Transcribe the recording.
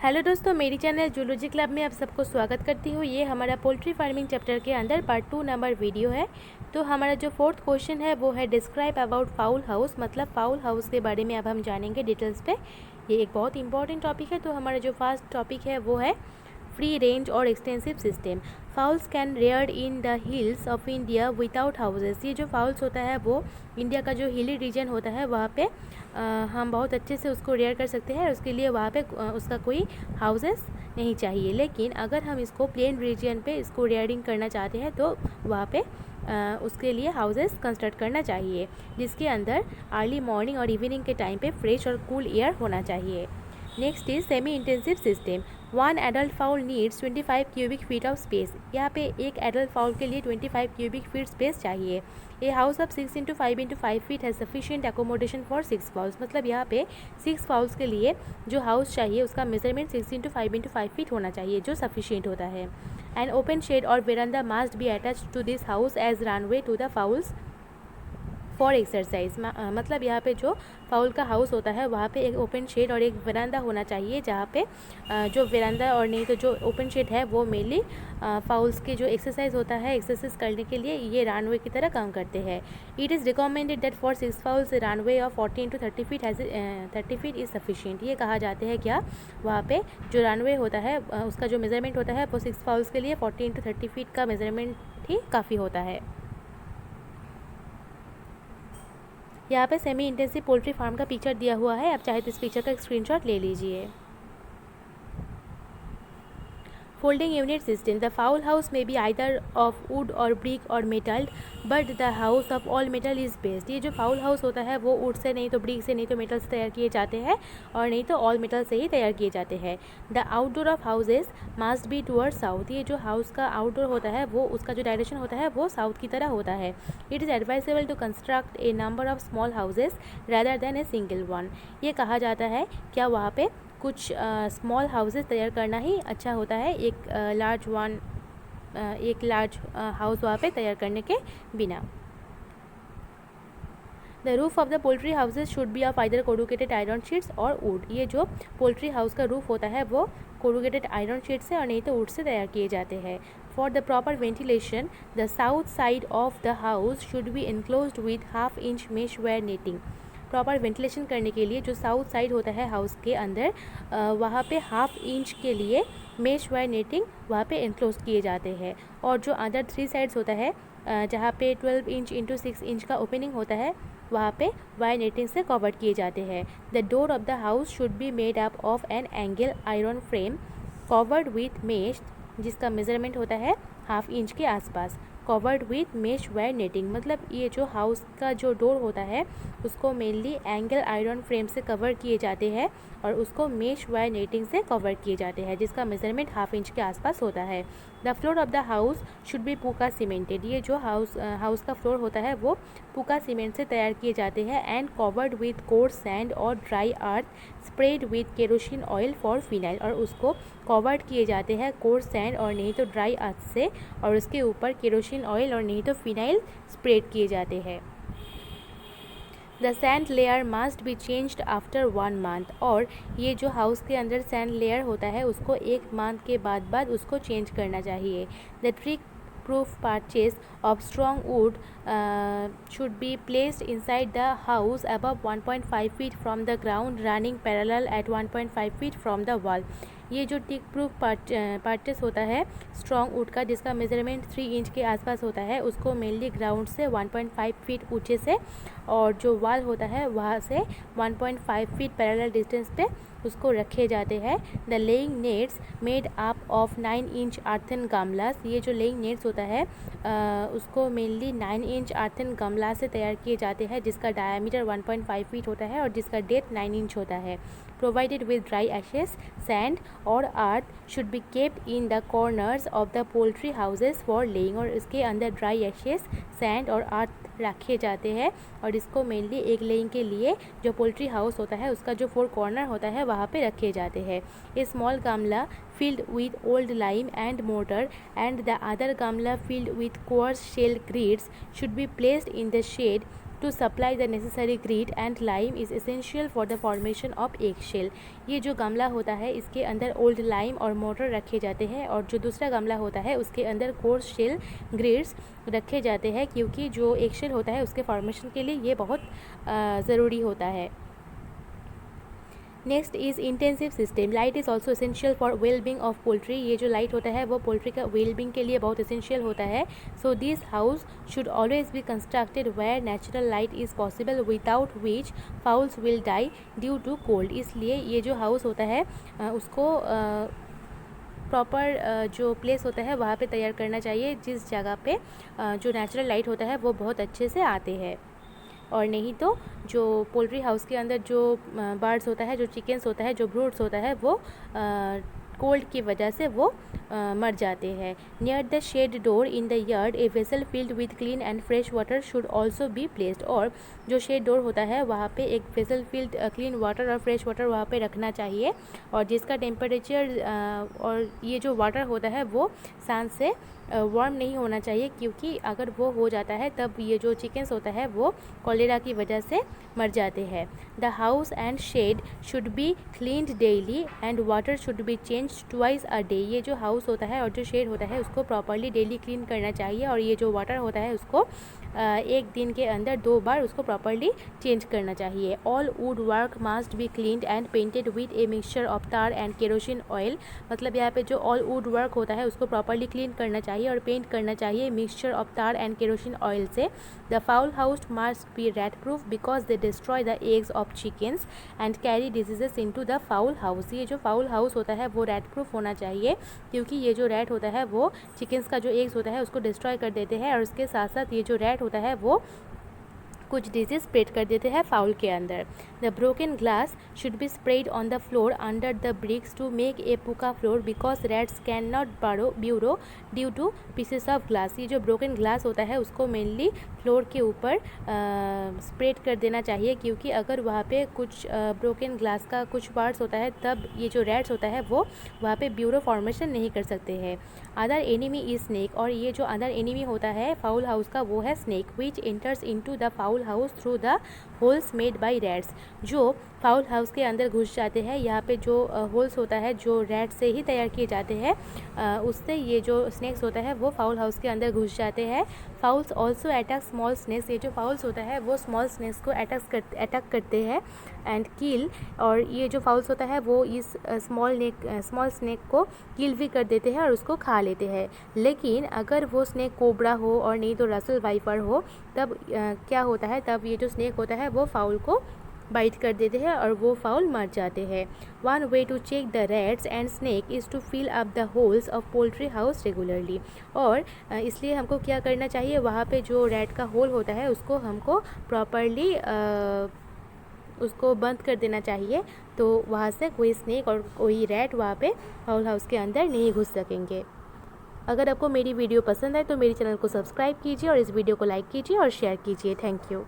Hello दोस्तों, मेरी channel zoology club में आप सबको स्वागत करती हूँ। ये हमारा पोल्ट्री फार्मिंग चैप्टर के अंदर पार्ट 2 नंबर वीडियो है। तो हमारा जो फोर्थ क्वेश्चन है वो है डिस्क्राइब अबाउट फाउल हाउस, मतलब फाउल हाउस के बारे में अब हम जानेंगे डिटेल्स पे। ये एक बहुत इंपॉर्टेंट टॉपिक है। तो हमारा जो फर्स्ट टॉपिक है वो है फ्री रेंज और extensive system. Fowls can reared in the hills of India without houses. ये जो फाउल्स होता है वो इंडिया का जो हिली रीजन होता है वहाँ पे हम बहुत अच्छे से उसको रेयर कर सकते हैं। उसके लिए वहाँ पे उसका कोई हाउसेस नहीं चाहिए। लेकिन अगर हम इसको प्लेन रीजन पे इसको रेयरिंग करना चाहते हैं तो वहाँ पे उसके लिए हाउसेस कंस्ट्रक्ट करना चाहिए, जिसके अंदर अर्ली मॉर्निंग और इवनिंग के टाइम पे फ्रेश और कूल एयर होना चाहिए। Next is semi intensive system. One adult foul needs 25 cubic feet of space. यहाँ पे एक एडल्ट फाउल के लिए 25 क्यूबिक फीट स्पेस चाहिए। A house of 6 into 5 feet has sufficient accommodation for 6 fowls. मतलब यहाँ पे 6 फाउल्स के लिए जो हाउस चाहिए उसका मेजरमेंट 6 इंटू 5 फीट होना चाहिए, जो सफिशिएंट होता है। एंड ओपन शेड और verandah must be attach to this house as runway to the fowls for exercise. मतलब यहाँ पे जो फाउल का हाउस होता है वहाँ पे एक ओपन शेड और एक वरांडा होना चाहिए, जहाँ पे जो वरांडा और नहीं तो जो ओपन शेड है वो मेनली फाउल्स के जो एक्सरसाइज होता है, एक्सरसाइज करने के लिए ये रनवे की तरह काम करते हैं। It is recommended that for 6 fowls runway of 40 into 30 feet has 30 feet is sufficient. ये कहा जाते हैं क्या, वहाँ पे जो रनवे होता है उसका जो मेजरमेंट होता है वो 6 फाउल्स के लिए 40 इंटू 30 फीट का मेजरमेंट ही काफ़ी होता है। यहाँ पे सेमी इंटेंसिव पोल्ट्री फार्म का पिक्चर दिया हुआ है। आप चाहे तो इस पिक्चर का स्क्रीनशॉट ले लीजिए। Folding unit system. The fowl house may be either of wood or brick or metal, but the house of all metal is best. ये जो फाउल हाउस होता है वो वुड से नहीं तो ब्रिक से नहीं तो मेटल से तैयार किए जाते हैं, और नहीं तो ऑल मेटल से ही तैयार किए जाते हैं। The outdoor of houses must be toward south. ये जो हाउस का आउटडोर होता है वो उसका जो डायरेक्शन होता है वो साउथ की तरह होता है। It is advisable to construct a number of small houses rather than a single one. ये कहा जाता है क्या वहाँ पे कुछ स्मॉल हाउसेस तैयार करना ही अच्छा होता है, एक लार्ज हाउस वहाँ पे तैयार करने के बिना। The roof of the poultry houses should be of either corrugated iron sheets और वुड। ये जो पोल्ट्री हाउस का रूफ होता है वो कोरुगेटेड आयरन शीट से और नहीं तो वुड से तैयार किए जाते हैं। For the proper ventilation the south side of the house should be enclosed with half inch mesh wire netting. Proper ventilation करने के लिए जो साउथ साइड होता है हाउस के अंदर वहाँ पे हाफ इंच के लिए मेश वायर नेटिंग वहाँ पे एनक्लोज किए जाते हैं। और जो अदर 3 साइड्स होता है जहाँ पे 12 इंच इंटू 6 इंच का ओपनिंग होता है वहाँ पे वायर नेटिंग से कवर किए जाते हैं। The door of the house should be made up of an angle iron frame covered with mesh, जिसका मेजरमेंट होता है हाफ इंच के आसपास। Covered with mesh wire netting, मतलब ये जो हाउस का जो डोर होता है उसको मेनली एंगल आयरन फ्रेम से कवर किए जाते हैं और उसको मेश वायर नेटिंग से कवर किए जाते हैं, जिसका मेजरमेंट हाफ इंच के आसपास होता है। The floor of the house should be pucca cemented. ये जो हाउस का फ्लोर होता है वो पुका सीमेंट से तैयार किए जाते हैं। And covered with coarse sand और dry earth spread with kerosene oil for phenyl, और उसको कवर्ड किए जाते हैं कोर्स सैंड और नहीं तो ड्राई अर्थ से, और उसके ऊपर केरोसिन ऑयल और नहीं तो फिनाइल स्प्रेड किए जाते हैं। The sand layer must be changed after 1 month. और ये जो हाउस के अंदर सैंड लेयर होता है उसको 1 मंथ के बाद उसको चेंज करना चाहिए। The trick proof patches of strong wood should be placed inside the house above 1.5 feet from the ground, running parallel at 1.5 feet from the wall. ये जो टिक प्रूफ पार्टेस होता है स्ट्रॉन्ग वुड का, जिसका मेजरमेंट 3 इंच के आसपास होता है, उसको मेनली ग्राउंड से 1.5 फीट ऊंचे से और जो वॉल होता है वहाँ से 1.5 फीट पैरेलल डिस्टेंस पे उसको रखे जाते हैं। The laying nests made up of 9 inch earthen gamlas. ये जो लेइंग नेट्स होता है उसको मेनली 9 इंच अर्थन गमला से तैयार किए जाते हैं, जिसका डायमीटर 1.5 फीट होता है और जिसका डेप्थ 9 इंच होता है। Provided with dry ashes, sand और earth should be kept in the corners of the poultry houses for laying. और इसके अंदर ड्राई एशेस, सैंड और अर्थ रखे जाते हैं, और इसको मेनली एक लेइंग के लिए जो पोल्ट्री हाउस होता है उसका जो 4 कॉर्नर होता है वहाँ पे रखे जाते हैं। ए स्मॉल गमला filled with old lime and mortar and the other gamla filled with coarse shell grids should be placed in the shade to supply the necessary grit and lime is essential for the formation of eggshell। ये जो गमला होता है इसके अंदर old lime और motor रखे जाते हैं और जो दूसरा गमला होता है उसके अंदर कोर्स शेल ग्रिट्स रखे जाते हैं, क्योंकि जो एगशेल होता है उसके फॉर्मेशन के लिए ये बहुत ज़रूरी होता है। Next is intensive system. Light is also essential for wellbeing of poultry. ये जो लाइट होता है वो पोल्ट्री का वेलबींग के लिए बहुत एसेंशियल होता है। So this house should always be constructed where natural light is possible without which fowls will die due to cold. इसलिए ये जो हाउस होता है उसको प्रॉपर जो प्लेस होता है वहाँ पे तैयार करना चाहिए जिस जगह पे जो नेचुरल लाइट होता है वो बहुत अच्छे से आते हैं, और नहीं तो जो पोल्ट्री हाउस के अंदर जो बर्ड्स होता है, जो चिकन्स होता है, जो ब्रूड्स होता है वो कोल्ड की वजह से वो मर जाते हैं। Near the shed door in the yard a vessel filled with clean and fresh water should also be placed. और जो शेड डोर होता है वहाँ पे एक वेसल फिल्ड क्लीन वाटर और फ्रेश वाटर वहाँ पे रखना चाहिए, और जिसका टेम्परेचर और ये जो वाटर होता है वो सन से वार्म नहीं होना चाहिए, क्योंकि अगर वो हो जाता है तब ये जो चिकन्स होता है वो कॉलेरा की वजह से मर जाते हैं। The house and shed should be cleaned daily and water should be change twice a day. ये जो हाउस होता है और जो शेड होता है उसको प्रॉपरली डेली क्लीन करना चाहिए, और ये जो वाटर होता है उसको एक दिन के अंदर 2 बार उसको प्रॉपरली चेंज करना चाहिए। All would work must be cleaned and painted with a mixture of तार एंड केरोसिन ऑयल। मतलब यहाँ पे जो ऑल वुड वर्क होता है उसको प्रॉपरली क्लीन करना चाहिए और पेंट करना चाहिए मिक्सचर ऑफ तार एंड केरोसिन ऑयल से। The foul house must be rat proof because they destroy the eggs of chickens and carry diseases into the foul house. ये जो फाउल हाउस होता है वो रैट प्रूफ होना चाहिए, क्योंकि ये जो रैट होता है वो चिकन्स का जो एग्स होता है उसको डिस्ट्रॉय कर देते हैं, और उसके साथ साथ ये जो रैट होता है वो कुछ डिजीज स्प्रेड कर देते हैं फाउल के अंदर। The broken glass should be spread on the floor under the bricks to make a pucca floor because rats can not burrow due to pieces of glass. ये जो ब्रोकन ग्लास होता है उसको मेनली फ्लोर के ऊपर spread कर देना चाहिए, क्योंकि अगर वहाँ पे कुछ ब्रोकन ग्लास का कुछ पार्ट्स होता है तब ये जो रैट्स होता है वो वहाँ पे ब्यूरो फॉर्मेशन नहीं कर सकते हैं। Other enemy is snake. और ये जो अदर एनिमी होता है फाउल हाउस का वो है snake, which enters into the foul house through the holes made by rats. जो फाउल हाउस के अंदर घुस जाते हैं, यहाँ पे जो होल्स होता है जो रैट से ही तैयार किए जाते हैं, उससे ये जो स्नेक्स होता है वो फाउल हाउस के अंदर घुस जाते हैं। Fowls also attack small snakes. ये जो फाउल्स होता है वो स्मॉल स्नेक्स को अटैक करते हैं एंड किल। और ये जो फाउल्स होता है वो इस स्मॉल स्नेक को किल भी कर देते हैं और उसको खा लेते हैं। लेकिन अगर वो स्नेक कोबरा हो और नहीं तो रसल वाइपर हो तब क्या होता है, तब ये जो स्नेक होता है वो फाउल को बाइट कर देते हैं और वो फाउल मर जाते हैं। One way to check the rats and snake is to fill up the holes of poultry house regularly. और इसलिए हमको क्या करना चाहिए, वहाँ पे जो रैट का होल होता है उसको हमको प्रॉपरली उसको बंद कर देना चाहिए, तो वहाँ से कोई स्नेक और कोई रैट वहाँ पे फाउल हाउस के अंदर नहीं घुस सकेंगे। अगर आपको मेरी वीडियो पसंद आए तो मेरे चैनल को सब्सक्राइब कीजिए और इस वीडियो को लाइक कीजिए और शेयर कीजिए। Thank you.